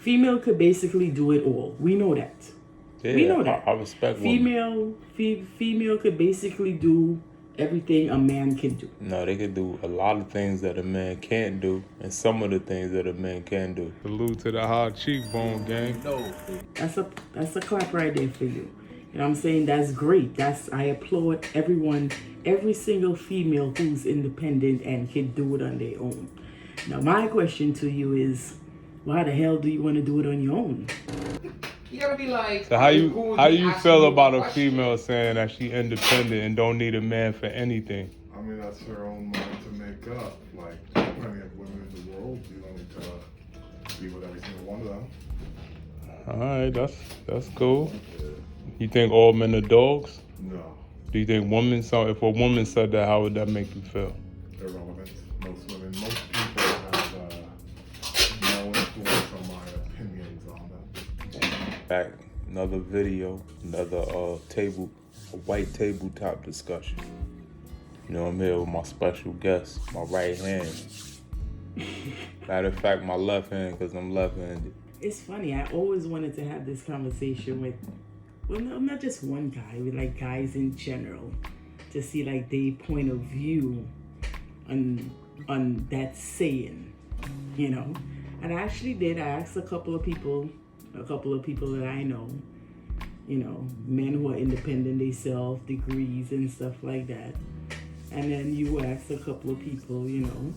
Female could basically do it all. We know that. Yeah, we know that. I respect women. Female could basically do everything a man can do. No, they can do a lot of things that a man can't do, and some of the things that a man can do. Salute to the high cheekbone gang. No. That's a clap right there for you. You know what I'm saying? That's great. I applaud everyone, every single female who's independent and can do it on their own. Now, my question to you is, why the hell do you want to do it on your own? You gotta be like. So how you feel about a female saying that she independent and don't need a man for anything? I mean, that's her own mind to make up. Like, plenty of women in the world, you don't need to be with every single one of them. All right, that's cool. You think all men are dogs? No. Do you think if a woman said that, how would that make you feel? Irrelevant. Most people have no influence on my opinions on them. Back, another video, another a white tabletop discussion. You know, I'm here with my special guest, my right hand. Matter of fact, my left hand, because I'm left-handed. It's funny. I always wanted to have this conversation with, well, no, not just one guy, with like guys in general, to see like their point of view on that saying, you know. And I actually did. I asked a couple of people that I know, you know, men who are independent themselves, degrees and stuff like that. And then you asked a couple of people, you know.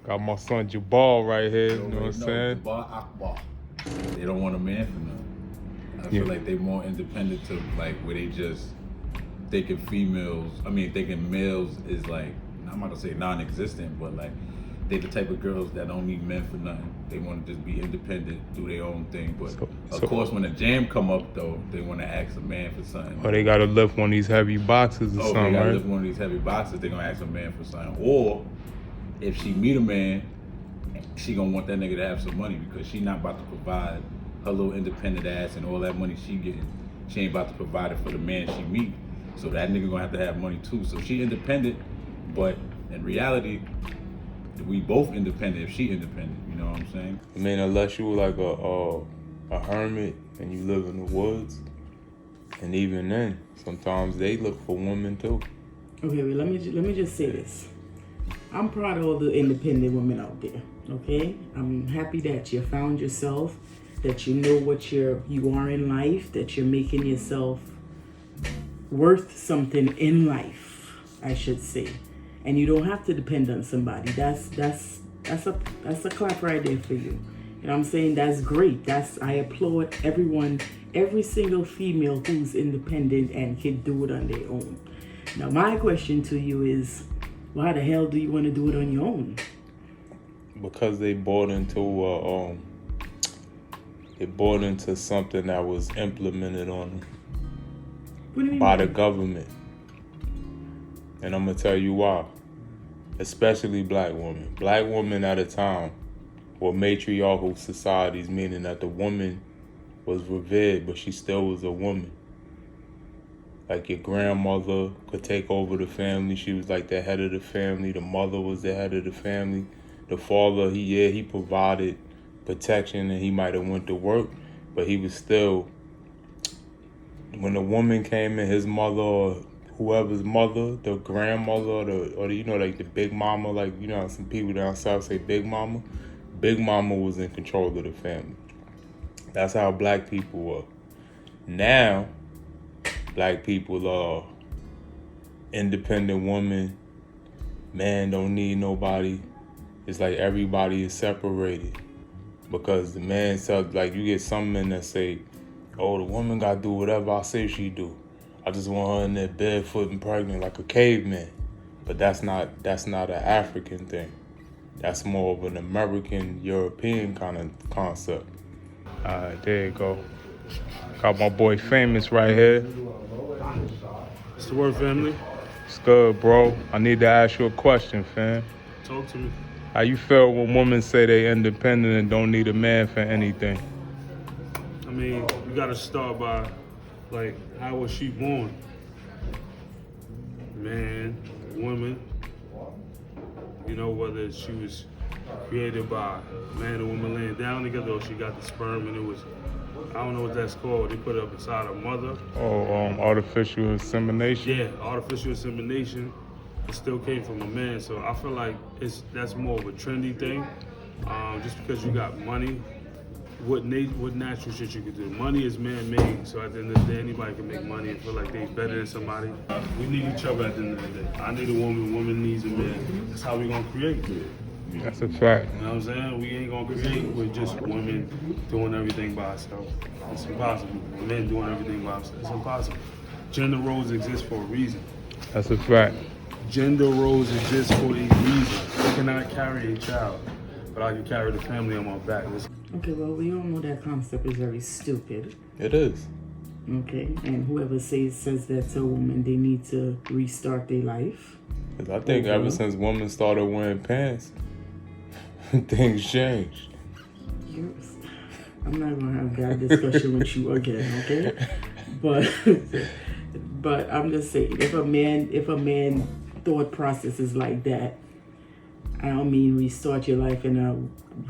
Got my son Jabal right here, you know what I'm saying? Jabal Akbar. They don't want a man for nothing. I feel like they're more independent to like where they just thinking males is like, I'm not gonna say non-existent, but like they the type of girls that don't need men for nothing. They want to just be independent, do their own thing. But of course, when a jam come up though, they want to ask a man for something. Or they gotta lift one of these heavy boxes or something, they gotta right? lift one of these heavy boxes. They gonna ask a man for something. Or if she meet a man, she gonna want that nigga to have some money because she not about to provide her little independent ass and all that money she getting. She ain't about to provide it for the man she meet. So that nigga gonna have money too. So she independent, but in reality, we both independent if she independent. You know what I'm saying? I mean, unless you were like a hermit and you live in the woods, and even then, sometimes they look for women too. Okay, well, let me just say this. I'm proud of all the independent women out there. Okay, I'm happy that you found yourself, that you know what you are in life, that you're making yourself worth something in life, I should say, and you don't have to depend on somebody. That's a clap right there for you. You know what I'm saying? That's great. I applaud everyone, every single female who's independent and can do it on their own. Now, my question to you is, why the hell do you want to do it on your own? Because they bought into something that was implemented on them by the government. And I'm gonna tell you why. Especially black women. Black women at a time were matriarchal societies, meaning that the woman was revered, but she still was a woman. Like your grandmother could take over the family. She was like the head of the family. The mother was the head of the family. The father, he provided protection and he might have went to work, but he was still, when the woman came in, his mother or whoever's mother, the grandmother or you know, like the big mama, like, you know, some people down south say big mama. Big mama was in control of the family. That's how black people were. Now, black people are independent woman, man don't need nobody. It's like everybody is separated because the man said, like, you get some men that say, oh, the woman gotta do whatever I say she do. I just want her in there barefoot and pregnant like a caveman. But that's not an African thing. That's more of an American, European kind of concept. All right, there you go. Got my boy Famous right here. What's the word, family? It's good, bro. I need to ask you a question, fam. Talk to me. How you feel when women say they independent and don't need a man for anything? I mean, you gotta start by, like, how was she born? Man, woman. You know, whether she was created by man and woman laying down together, or she got the sperm and it was, I don't know what that's called. They put it up inside a mother. Artificial insemination. Yeah, artificial insemination. It still came from a man, so I feel like that's more of a trendy thing. Just because you got money, what natural shit you could do. Money is man-made, so at the end of the day, anybody can make money and feel like they're better than somebody. We need each other at the end of the day. I need a woman needs a man. That's how we gonna create. That's a fact. You know what I'm saying? We ain't gonna create with just women doing everything by herself. It's impossible. Men doing everything by themselves. It's impossible. Gender roles exist for a reason. That's a fact. Gender roles exist for a reason. I cannot carry a child, but I can carry the family on my back. Okay, well, we all know that concept is very stupid. It is. Okay, and whoever says that to a woman, they need to restart their life. 'Cause I think ever since women started wearing pants, things changed. I'm not gonna have that discussion with you again, okay? But I'm just saying, if a man thought process is like that, I don't mean restart your life in a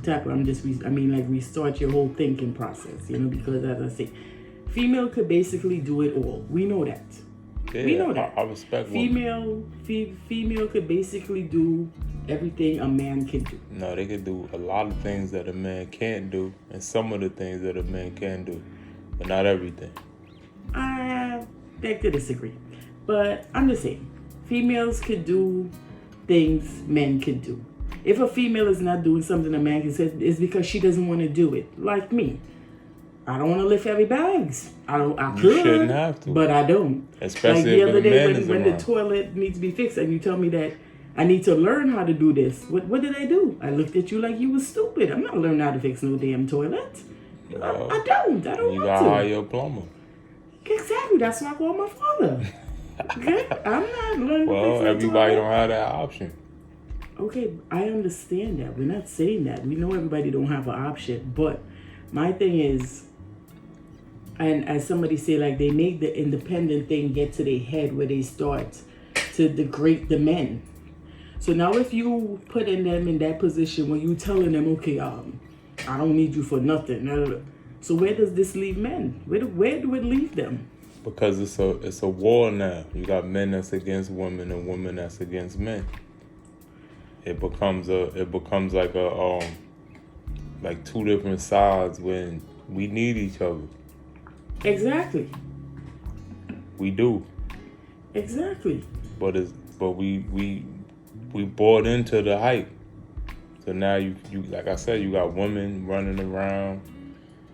type of, like restart your whole thinking process, because as I say, female could basically do it all. We know that. Yeah, we know that. I respect women. Female could basically do everything a man can do. No, they could do a lot of things that a man can't do, and some of the things that a man can do, but not everything. I beg to disagree. But I'm just saying, females could do things men can do. If a female is not doing something a man can say, it's because she doesn't want to do it. Like me. I don't want to lift heavy bags. I could. You shouldn't have to. But I don't. Especially like the other day when the around. toilet needs to be fixed and you tell me that I need to learn how to do this. What did I do? I looked at you like you was stupid. I'm not learning how to fix no damn toilet. I don't want to. You gotta hire a plumber. Exactly. That's why I call my father. Okay? I'm not learning to fix no everybody toilet. don't have that option. Okay, I understand that. We're not saying that. We know everybody don't have an option. But my thing is, and as somebody say, like they make the independent thing get to their head where they start to degrade the men. So now if you putting them in that position where you telling them, okay, I don't need you for nothing. So where does this leave men? Where do it leave them? Because it's a war now. You got men that's against women and women that's against men. It becomes like like two different sides when we need each other. Exactly. We do. Exactly. But we bought into the hype. So now you like I said, you got women running around.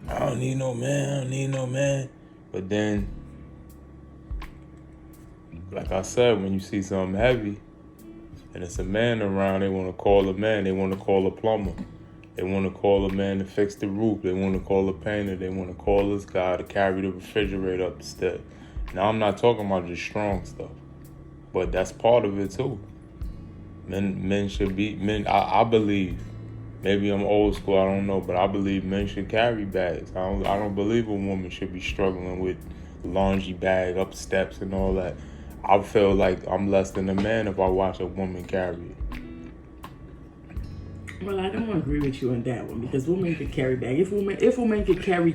I don't need no man. But then, like I said, when you see something heavy and it's a man around, they want to call a man. They want to call a plumber. They want to call a man to fix the roof. They want to call a painter. They want to call this guy to carry the refrigerator up the step. Now, I'm not talking about just strong stuff, but that's part of it too. Men should be men. I believe. Maybe I'm old school. I don't know, but I believe men should carry bags. I don't believe a woman should be struggling with laundry bag up steps and all that. I feel like I'm less than a man if I watch a woman carry it. Well, I don't agree with you on that one because women could carry bag. If women could carry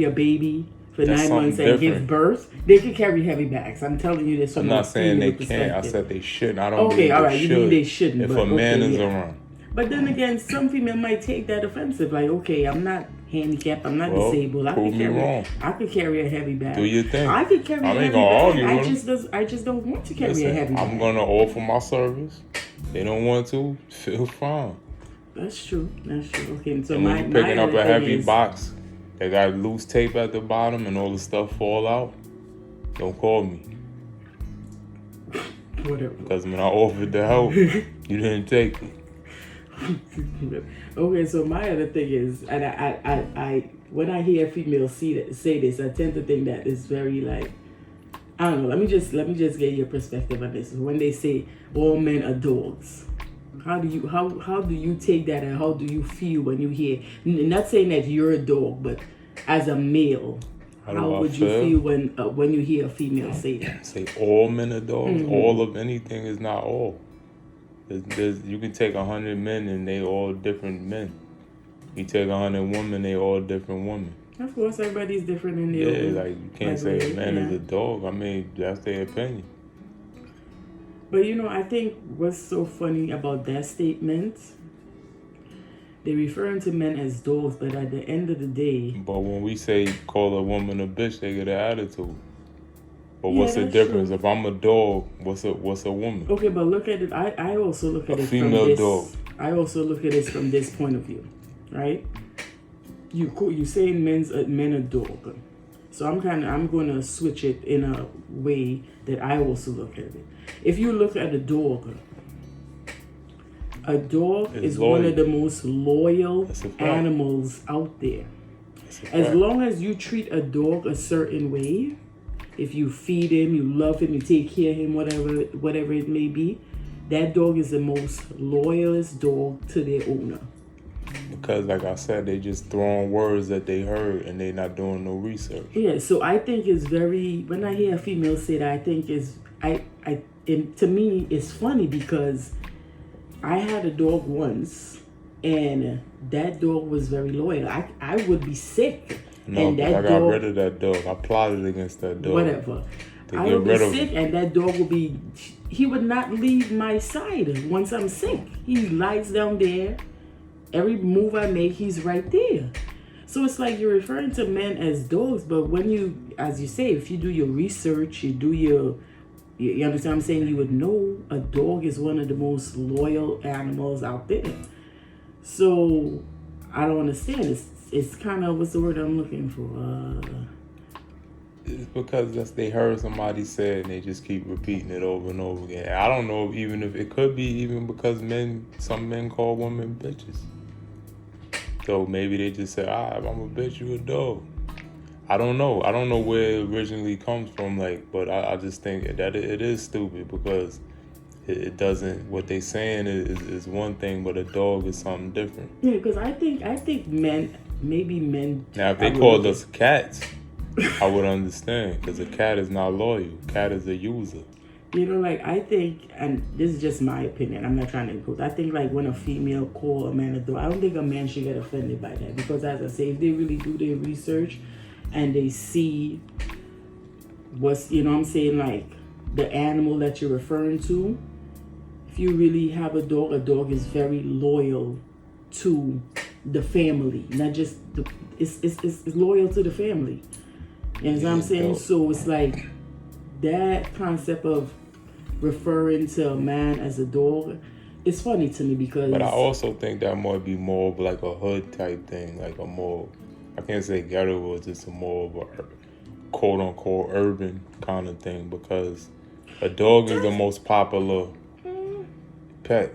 a baby for That's 9 months and different. give birth, they could carry heavy bags. I'm telling you this from I'm not saying they perspective. can't. I said they shouldn't. I don't Okay, believe all they right. You should. mean they shouldn't? If but a man okay, is yeah. around. But then again, some female might take that offensive. Like, okay, I'm not handicapped. I'm not disabled. Prove me wrong. I could carry a heavy bag. Do your thing. I could carry I a ain't heavy gonna bag. argue with them. I just don't want to carry Listen, a heavy bag. I'm gonna offer my service. They don't want to. Feel fine. That's true. Okay, so And when my you're picking my up other a thing heavy is, box, they got loose tape at the bottom and all the stuff fall out, don't call me. Whatever. Because when I offered the help, you didn't take it. Okay, so my other thing is, and I when I hear females say this, I tend to think that it's very like, I don't know. Let me just get your perspective on this. When they say all men are dogs, how do you take that, and how do you feel when you hear? Not saying that you're a dog, but as a male, how would you feel when you hear a female say that? Say all men are dogs. Mm-hmm. All of anything is not all. You can take 100 men and they all different men. You take 100 women, they all different women. Of course, everybody's different in their own. Like you can't say a man is a dog. I mean, that's their opinion. But I think what's so funny about that statement, they're referring to men as dogs, but at the end of the day... But when we say call a woman a bitch, they get an attitude. But what's the difference? True. If I'm a dog, what's a woman? Okay, but look at it. I also look at it from this... dog. I also look at it from this point of view, right? You say men are dog. So I'm going to switch it in a way that I also look at it. If you look at a dog is loyal. One of the most loyal animals out there. As long as you treat a dog a certain way, if you feed him, you love him, you take care of him, whatever it may be, that dog is the most loyalest dog to their owner. Because, like I said, they just throwing words that they heard and they not doing no research. Yeah, so I think it's very... When I hear a female say that, I think to me, it's funny because I had a dog once and that dog was very loyal. I would be sick. No, and that I got rid of that dog. I plotted against that dog. Whatever. I would be sick and that dog would be... He would not leave my side once I'm sick. He lies down there. Every move I make, he's right there. So it's like you're referring to men as dogs, but when you, as you say, if you do your research, you understand what I'm saying? You would know a dog is one of the most loyal animals out there. So I don't understand. It's kind of, what's the word I'm looking for? It's because they heard somebody say it and they just keep repeating it over and over again. I don't know even if it could be even because some men call women bitches. So maybe they just say, I'm a bitch, you a dog. I don't know. I don't know where it originally comes from, but I just think that it is stupid because it doesn't, what they saying is one thing, but a dog is something different. Yeah, because I think men. Now, if they called us cats, I would understand because a cat is not loyal. Cat is a user. I think, and this is just my opinion, I'm not trying to impose. I think when a female call a man a dog, I don't think a man should get offended by that because, as I say, if they really do their research and they see what's, the animal that you're referring to, if you really have a dog is very loyal to the family, not just it's loyal to the family. You know what I'm saying? So it's like that concept of referring to a man as a dog, it's funny to me because... But I also think that might be more of like a hood type thing, like a more, I can't say ghetto, but just a more of a quote-unquote urban kind of thing because a dog is the most popular pet.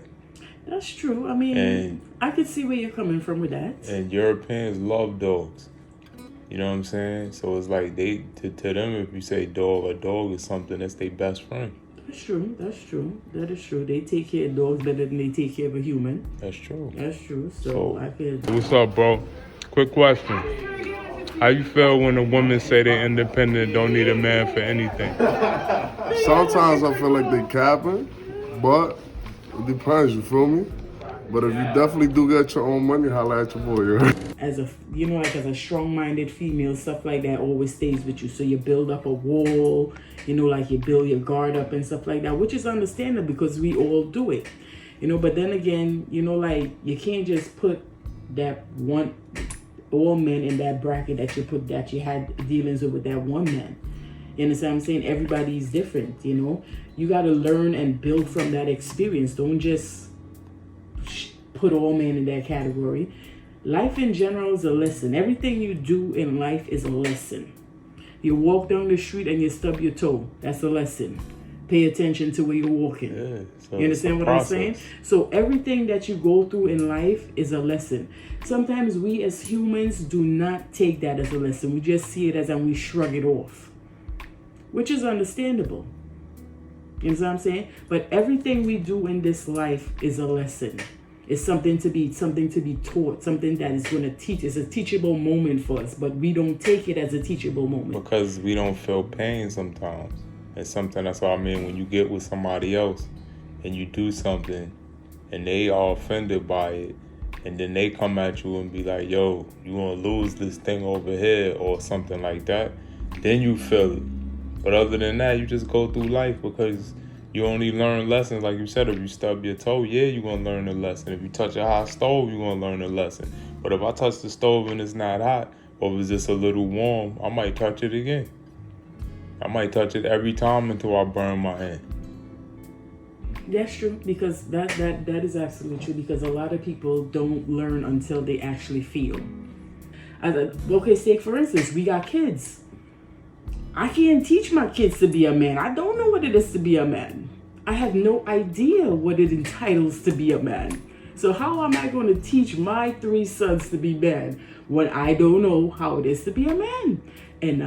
That's true. I mean, I could see where you're coming from with that. And Europeans love dogs. You know what I'm saying? So it's like to them, if you say dog, a dog is something that's their best friend. That's true. That is true. They take care of dogs better than they take care of a human. That's true. So I could... What's up, bro? Quick question. How you feel when a woman say they're independent, don't need a man for anything? Sometimes I feel like they capping, but it depends, you feel me? But if you definitely do get your own money, holla at your boy. As a strong-minded female, stuff like that always stays with you. So you build up a wall, you build your guard up and stuff like that, which is understandable because we all do it. But then again, you can't just put all men in that bracket that you had dealings with that one man. You understand what I'm saying? Everybody's different, You got to learn and build from that experience. Don't just put all men in that category. Life in general is a lesson. Everything you do in life is a lesson. You walk down the street and you stub your toe. That's a lesson. Pay attention to where you're walking. Yeah, so you understand what I'm saying? So everything that you go through in life is a lesson. Sometimes we as humans do not take that as a lesson. We just see it as and we shrug it off, which is understandable. You know what I'm saying? But everything we do in this life is a lesson. It's something to be taught, something that is going to teach. It's a teachable moment for us, but we don't take it as a teachable moment. Because we don't feel pain sometimes. It's something, that's what I mean, when you get with somebody else and you do something and they are offended by it, and then they come at you and be like, yo, you gonna lose this thing over here or something like that, then you feel it. But other than that, you just go through life because you only learn lessons. Like you said, if you stub your toe, yeah, you're gonna learn a lesson. If you touch a hot stove, you're gonna learn a lesson. But if I touch the stove and it's not hot, or if it's just a little warm, I might touch it again. I might touch it every time until I burn my hand. That's true, because that is absolutely true, because a lot of people don't learn until they actually feel. Okay, say for instance, we got kids. I can't teach my kids to be a man. I don't know what it is to be a man. I have no idea what it entitles to be a man. So how am I going to teach my 3 sons to be men when I don't know how it is to be a man? And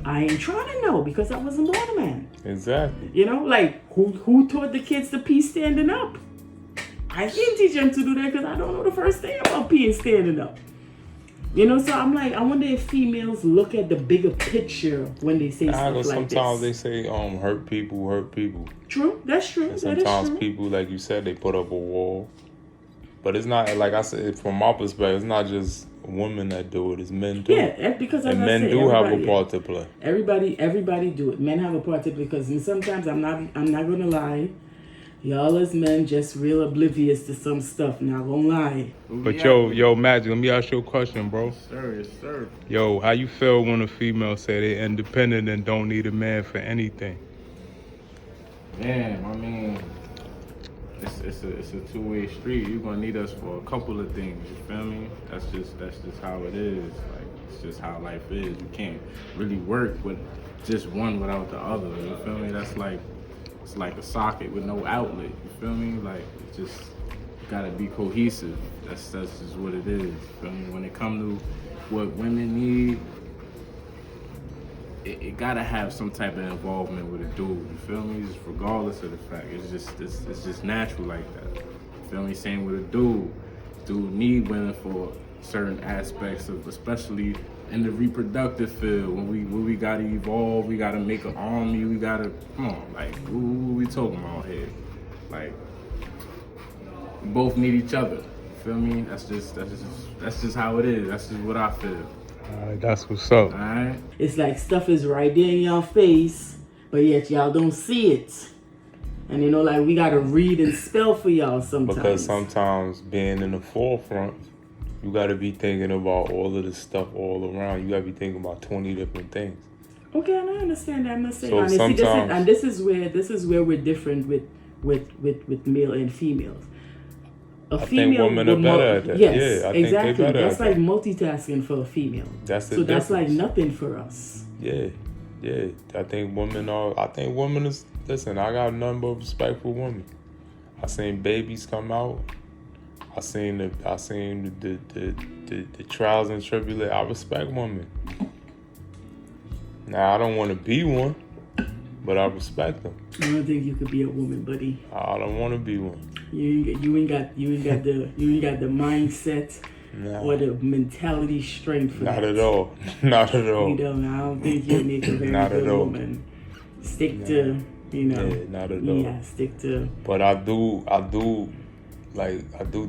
I ain't trying to know, because I wasn't born a man. Exactly. You know, like, who taught the kids to pee standing up? I can't teach them to do that because I don't know the first thing about peeing standing up. You know, so I'm like, I wonder if females look at the bigger picture when they say stuff like sometimes this. they say, hurt people. True, that's true. And That is sometimes true. people, like you said, they put up a wall. But it's not, like I said, from my perspective, it's not just women that do it, it's men too. Yeah, because as and I men say, do have a everybody- part to play. Everybody do it. Men have a part to play, because sometimes I'm not gonna lie. Y'all as men just real oblivious to some stuff. Not gonna lie. But yo, Magic, let me ask you a question, bro. Yes, sir. Yo, how you feel when a female say they're independent and don't need a man for anything? Man, I mean, it's a two-way street. You're gonna need us for a couple of things. You feel me? That's just how it is. Like, it's just how life is. You can't really work with just one without the other. You feel me? It's like a socket with no outlet. You feel me? Like, it's just gotta be cohesive. That's just what it is. You feel me? When it comes to what women need, it gotta have some type of involvement with a dude. You feel me? Just regardless of the fact, it's just natural like that. You feel me? Same with a dude. Dude need women for certain aspects of, especially in the reproductive field. When we gotta evolve, we gotta make an army. We gotta come on, like what we talking about here? Like, we both need each other. You feel me? That's just how it is. That's just what I feel. Alright, that's what's up. Alright? It's like stuff is right there in y'all face, but yet y'all don't see it. And you know, like, we gotta read and spell for y'all sometimes. Because sometimes being in the forefront, you gotta be thinking about all of this stuff all around. You gotta be thinking about 20 different things. Okay, and I understand that. I'm not saying So honestly, sometimes- this is where we're different with male and females. I think women are better at that. Yes, Yeah, I think they exactly. better That's at like that. multitasking for a female. That's the so that's like difference. nothing for us. Yeah. I think women is, listen, I got nothing but respect for women. I seen babies come out. I seen the trials and tribulations. I respect women. Now I don't want to be one, but I respect them. I don't think you could be a woman, buddy. I don't want to be one. You ain't got the mindset Nah, or the mentality strength for not that. at all. Not at all. You don't. I don't think you make a very Not at good all. woman. Stick to, you know. Yeah, not at all. Yeah, stick to. But I do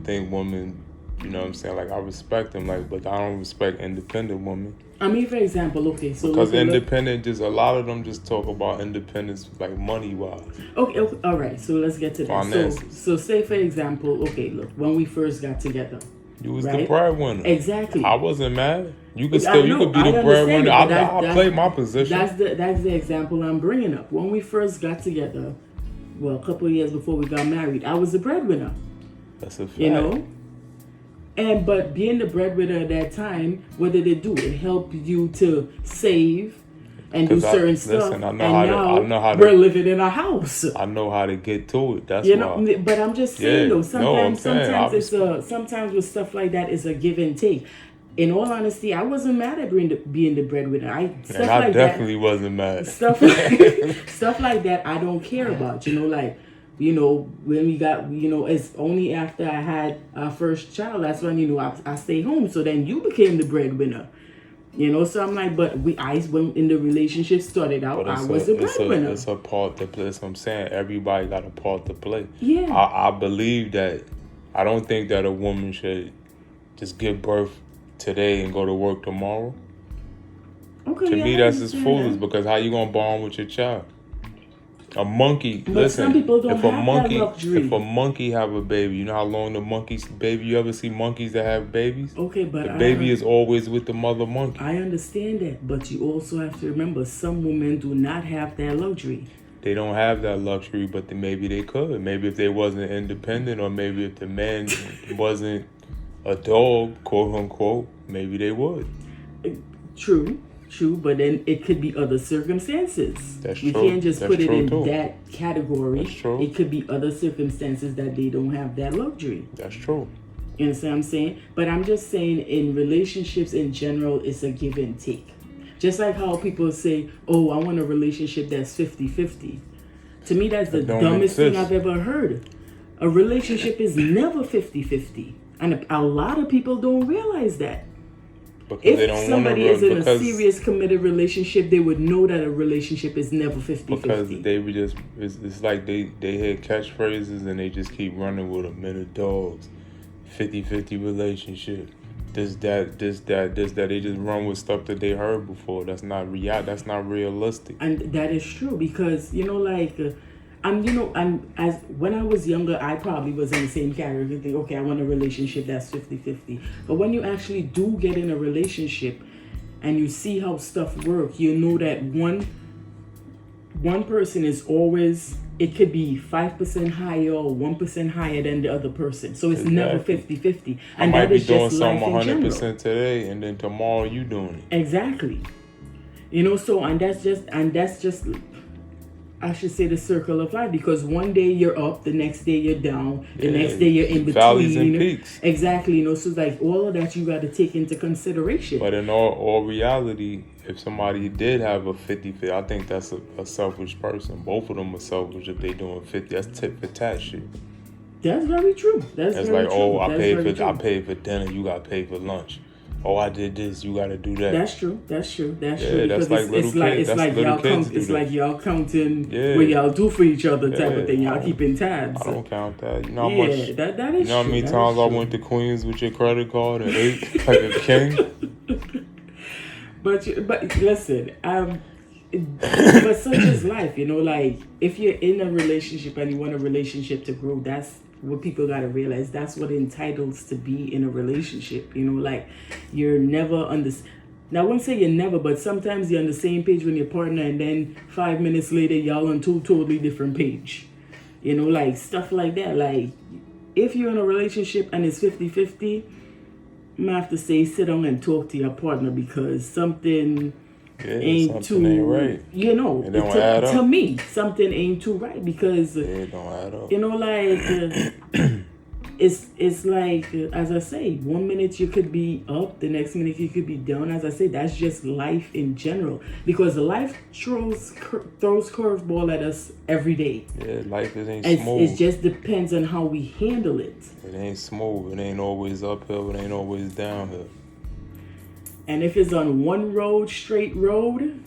think women, you know what I'm saying? Like, I respect them, like, but I don't respect independent women. I mean, for example, okay, so Because look- independent, just a lot of them just talk about independence, like, money-wise. Okay, all right. So let's get to that. Finances. So say for example, okay, look, when we first got together, You was the Right. breadwinner. exactly. I wasn't mad. You could I still, you know, could be I the understand breadwinner. it, I but that's- play my position. That's the example I'm bringing up. When we first got together, well, a couple of years before we got married, I was the breadwinner. That's a fact. You know. But being the breadwinner at that time, what did it do? It helped you to save and do 'Cause certain stuff. listen, I know and how to- now I know how to- we're living in a house. I know how to get to it. That's You why. know, but I'm just saying Yeah, though. no, I'm saying, Sometimes with stuff like that, it's a give and take. In all honesty, I wasn't mad at being the breadwinner. And I definitely wasn't mad. Stuff like that, I don't care about. You know, like, you know, when we got, you know, it's only after I had our first child, that's when, you know, I stayed home. So then you became the breadwinner. You know, so I'm like, but when in the relationship started out, But I was the breadwinner. it's a part to play. That's what I'm saying. Everybody got a part to play. Yeah. I believe that I don't think that a woman should just give birth today and go to work tomorrow. Okay, To yeah, me, I that's just understand foolish that. because how you gonna bond with your child? A monkey, But listen, some people don't if a have monkey, that luxury. if a monkey have a baby, you know how long the monkey's baby, you ever see monkeys that have babies? Okay, but The baby is always with the mother monkey. I understand that, but you also have to remember some women do not have that luxury. They don't have that luxury, but maybe they could. Maybe if they wasn't independent, or maybe if the man wasn't a dog, quote unquote, maybe they would. True, but then it could be other circumstances. That's We true. can't just That's put it true, in too. that category. That's true. It could be other circumstances that they don't have that luxury. That's true. You understand what I'm saying? But I'm just saying in relationships in general, it's a give and take. Just like how people say, oh, I want a relationship that's 50-50. To me, that's the That don't dumbest thing exist. I've ever heard. A relationship is never 50-50. And a lot of people don't realize that. Because they If don't somebody want is to, in a serious committed relationship, they would know that a relationship is never 50-50. because they would just, it's like they hear catchphrases and they just keep running with them. Men of dogs, 50-50 relationship, this that. They just run with stuff that they heard before. That's not that's not realistic. And that is true because, as when I was younger, I probably was in the same category. Think, okay, I want a relationship that's 50-50. But when you actually do get in a relationship and you see how stuff work, you know that one person is always, it could be 5% higher or 1% higher than the other person. So it's never 50-50. I And might that be is doing just life something in general. 100% today, and then tomorrow you doing it. Exactly. And that's just I should say the circle of life, because one day you're up, the next day you're down, the next day you're in between. Valleys and peaks. Exactly, so it's like all of that you got to take into consideration. But in all reality, if somebody did have a 50-50, I think that's a selfish person. Both of them are selfish if they doing 50. That's tit for tat shit. That's very true. That's very like, true. oh, I That's paid for dinner, you got paid for lunch. Oh, I did this, you got to do that. That's true. Yeah, True. that's Because like little kids. That's little kids do it's that. like y'all counting Yeah. what y'all do for each other type of thing. I Y'all don't- keeping tabs. I don't count that. You know how Yeah, much? that is You know how true. many That times is I true. went to Queens with your credit card and ate like a king? But listen, but such is life, like if you're in a relationship and you want a relationship to grow, that's what people gotta realize. That's what it entitles to be in a relationship. Like you're never on this. Now I wouldn't say you're never, but sometimes you're on the same page with your partner, and then 5 minutes later y'all on two totally different page. Like stuff like that. Like if you're in a relationship and it's 50-50, I'm gonna have to say sit down and talk to your partner, because something ain't right. It don't add up. To me, something ain't too right, because It don't add up. it's like as I say, 1 minute you could be up, the next minute you could be down. As I say, that's just life in general, because life throws curveball at us every day. Yeah, life ain't smooth. It just depends on how we handle it. It ain't smooth. It ain't always uphill. It ain't always downhill. And if it's on one road, straight road,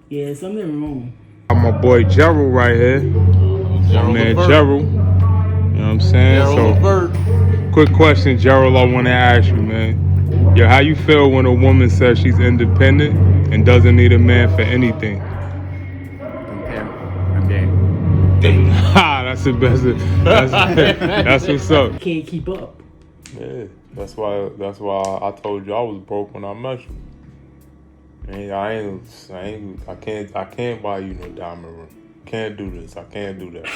yeah, something wrong. My boy Gerald right here. My man Gerald. You know what I'm saying? Quick question, Gerald, I want to ask you, man. Yo, how you feel when a woman says she's independent and doesn't need a man for anything? I'm gay. Ha, that's the best. That's what's up. Can't keep up. Yeah, that's why I told you I was broke when I met you. Man, I can't buy you no diamond ring. Can't do this. I can't do that.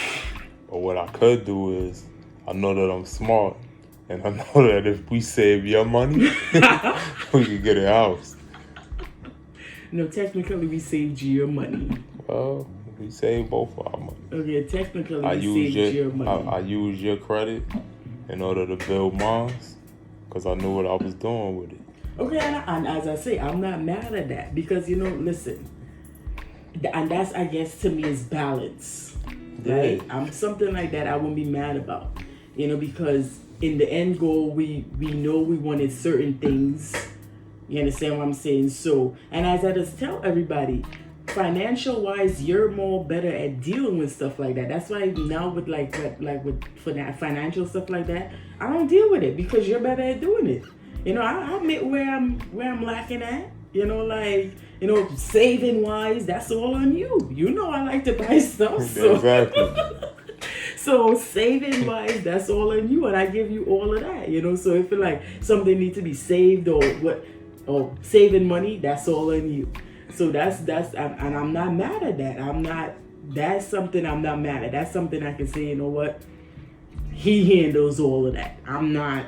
But what I could do is, I know that I'm smart, and I know that if we save your money, we can get a house. No, technically we saved you your money. Well, we saved both of our money. Okay, technically I we used saved your money. I used your credit in order to build mine, because I knew what I was doing with it. Okay, and as I say, I'm not mad at that, because listen, and that's, I guess, to me is balance. Right? I'm something like that I won't be mad about, because in the end goal we know we wanted certain things. You understand what I'm saying? So, and as I just tell everybody, financial wise, you're more better at dealing with stuff like that. That's why now with for that financial stuff like that, I don't deal with it because you're better at doing it. You know, I admit where I'm lacking at. You know, like, you know, saving wise, that's all on you. You know, I like to buy stuff. So. Exactly. So saving wise, that's all on you, and I give you all of that. You know, so if like something needs to be saved or saving money, that's all on you. So that's and I'm not mad at that. That's something I'm not mad at. That's something I can say, you know what? He handles all of that. I'm not.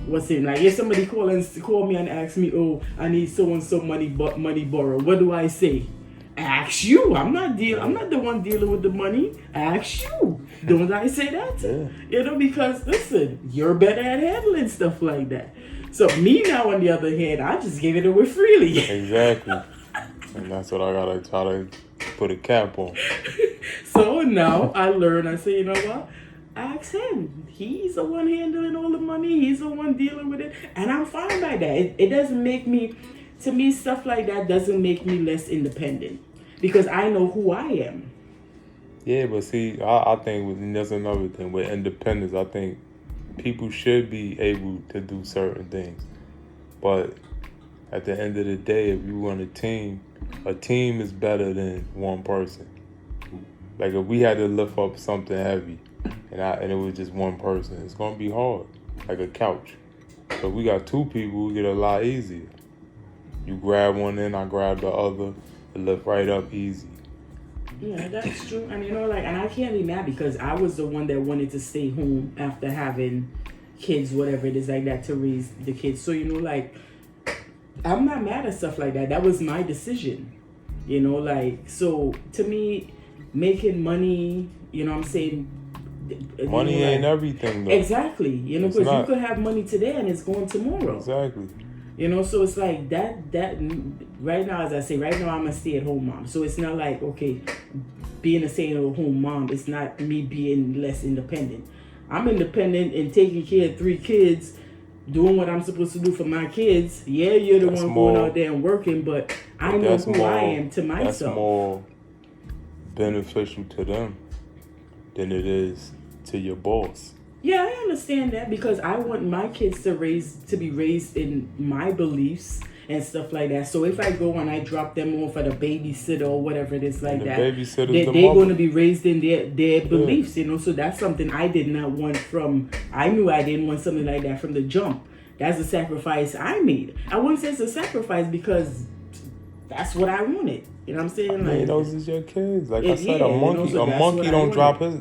What's it like? If somebody call me and ask me, oh, I need so and so money borrowed, what do I say? Ask you. I'm not the one dealing with the money. Ask you. Don't I say that? Yeah. You know, because listen, you're better at handling stuff like that. So me now, on the other hand, I just give it away freely. Exactly. And that's what I gotta try to put a cap on. So now I learn. I say, you know what? Ask him. He's the one handling all the money. He's the one dealing with it, and I'm fine by that. It doesn't make me. To me, stuff like that doesn't make me less independent because I know who I am. Yeah, but see, I think that's another thing with independence. I think people should be able to do certain things, but at the end of the day, if you want a team is better than one person. Like if we had to lift up something heavy, and it was just one person, it's gonna be hard, like a couch. So we got two people, we get a lot easier. You grab one in, I grab the other, it lift right up easy. Yeah, that's true. And you know, like, and I can't be mad because I was the one that wanted to stay home after having kids, whatever it is like that, to raise the kids. So, you know, like, I'm not mad at stuff like that. That was my decision. You know, like, so to me, making money, you know what I'm saying? Money ain't everything, though. Exactly. You know, because you could have money today and it's going tomorrow. Exactly. You know, so it's like that right now, as I say, right now I'm a stay-at-home mom. So it's not like, okay, being a stay-at-home mom, it's not me being less independent. I'm independent in taking care of 3 kids, doing what I'm supposed to do for my kids. Yeah, you're the one going out there and working, but I know who I am to myself. That's more beneficial to them than it is to your boss. Yeah, I understand that because I want my kids to be raised in my beliefs and stuff like that. So if I go and I drop them off at a babysitter or whatever it is like that, they're going to be raised in their beliefs, you know. So that's something I did not want from. I knew I didn't want something like that from the jump. That's a sacrifice I made. I wouldn't say it's a sacrifice because that's what I wanted. You know what I'm saying? Like, those is your kids. Like I said, a monkey don't drop his.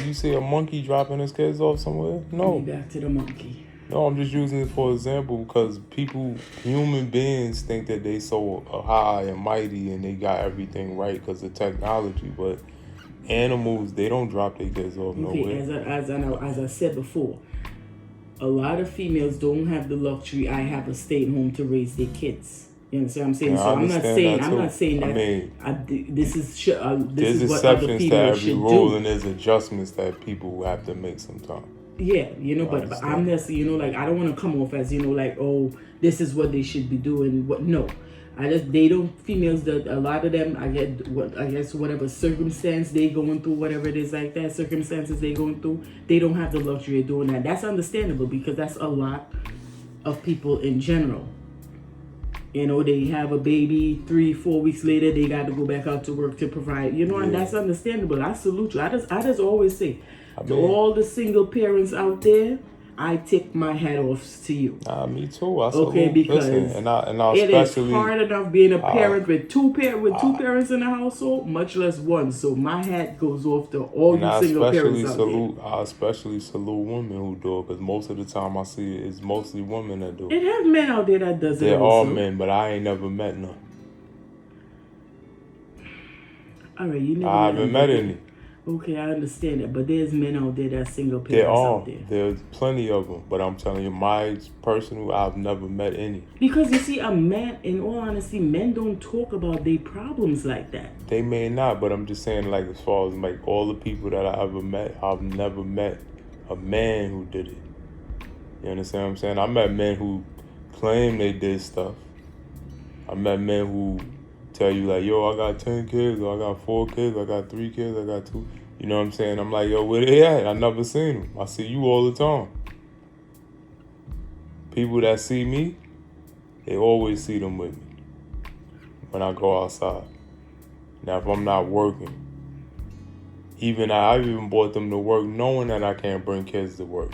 You see a monkey dropping his kids off somewhere? No. Back to the monkey. No, I'm just using it for example because human beings think that they so high and mighty and they got everything right because of technology, but animals, they don't drop their kids off nowhere. As I said before, a lot of females don't have the luxury I have a stay at home to raise their kids. You understand what I'm saying? Yeah, so I'm not saying that. I mean, this is what other exceptions to females every should rule, do. and there's adjustments that people have to make sometimes. Yeah, you know, but I'm just, you know, like I don't want to come off as, you know, like, oh, this is what they should be doing. What? No, females that a lot of them, I guess whatever circumstance they going through, whatever it is like that, circumstances they going through, they don't have the luxury of doing that. That's understandable because that's a lot of people in general. You know, they have a baby, 3-4 weeks later, they got to go back out to work to provide. You know, and that's understandable. I salute you. I just always say, to all the single parents out there, I take my hat off to you. Me too. I salute. Because listen, and it is hard enough being a parent with two parents in the household, much less one. So my hat goes off to all you single parents out there. I especially salute women who do it because most of the time I see it's mostly women that do it. It has men out there that does it. They're also. all men, but I ain't never met none. All right, you never. I haven't met any. Okay, I understand that, but there's men out there that's single parents out there. There's plenty of them, but I'm telling you, my personal, I've never met any. Because you see, a man, in all honesty, men don't talk about their problems like that. They may not, but I'm just saying, like, as far as, like, all the people that I ever met, I've never met a man who did it. You understand what I'm saying? I met men who claim they did stuff. I met men who tell you like, yo, I got 10 kids, or I got 4 kids, I got 3 kids, I got 2. You know what I'm saying? I'm like, yo, where they at? I never seen them. I see you all the time. People that see me, they always see them with me when I go outside. Now, if I'm not working, I even brought them to work knowing that I can't bring kids to work.